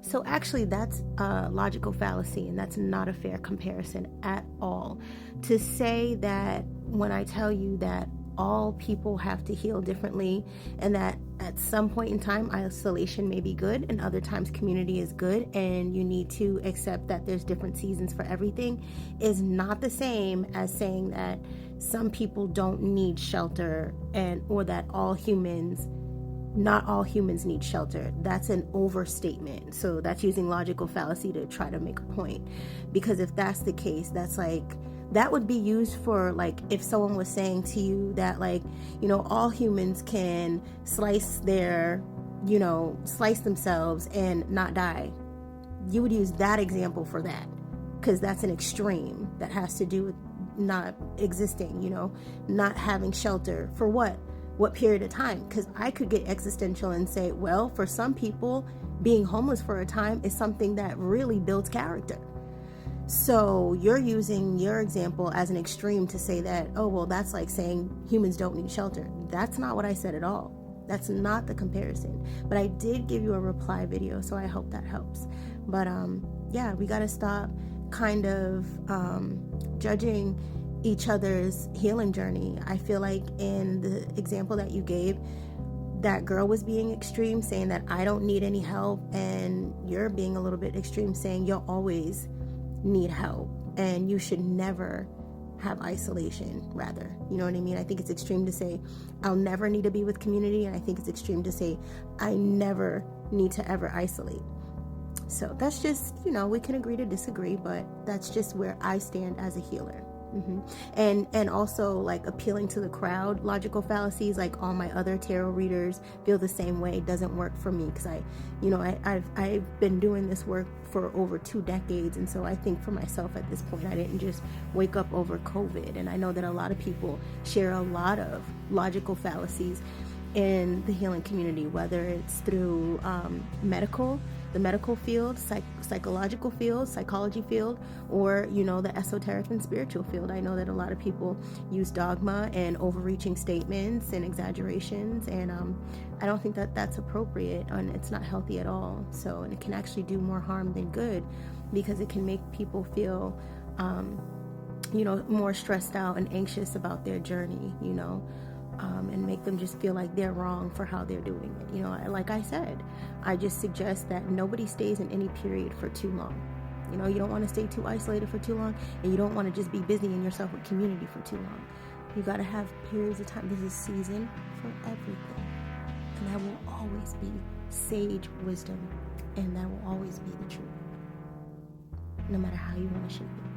So actually, that's a logical fallacy, and that's not a fair comparison at all. To say that when I tell you that all people have to heal differently, and that at some point in time isolation may be good and other times community is good, and you need to accept that there's different seasons for everything, is not the same as saying that some people don't need shelter, and or that not all humans need shelter. That's an overstatement. So that's using logical fallacy to try to make a point. Because if that's the case, that's like, that would be used for, like, if someone was saying to you that, like, all humans can slice themselves and not die. You would use that example for that, because that's an extreme that has to do with not existing, not having shelter for what period of time? Because I could get existential and say, well, for some people, being homeless for a time is something that really builds character. So you're using your example as an extreme to say that, oh, well, that's like saying humans don't need shelter. That's not what I said at all. That's not the comparison. But I did give you a reply video, so I hope that helps. But yeah, we got to stop kind of judging each other's healing journey. I feel like in the example that you gave, that girl was being extreme, saying that I don't need any help, and you're being a little bit extreme, saying you'll always need help and you should never have isolation, rather. You know what I mean? I think it's extreme to say I'll never need to be with community, and I think it's extreme to say I never need to ever isolate. So that's just, we can agree to disagree, but that's just where I stand as a healer. And also, like, appealing to the crowd, logical fallacies, like all my other tarot readers feel the same way, doesn't work for me, because I've been doing this work for over 2 decades, and so I think for myself at this point, I didn't just wake up over COVID, and I know that a lot of people share a lot of logical fallacies in the healing community, whether it's through the medical field, psychological field, psychology field, or the esoteric and spiritual field. I know that a lot of people use dogma and overreaching statements and exaggerations, and I don't think that that's appropriate, and it's not healthy at all. So, and it can actually do more harm than good, because it can make people feel more stressed out and anxious about their journey, and make them just feel like they're wrong for how they're doing it. Like I said, I just suggest that nobody stays in any period for too long. You don't want to stay too isolated for too long, and you don't want to just be busying yourself with community for too long. You got to have periods of time. There's a season for everything, and that will always be sage wisdom, and that will always be the truth, no matter how you want to shape it.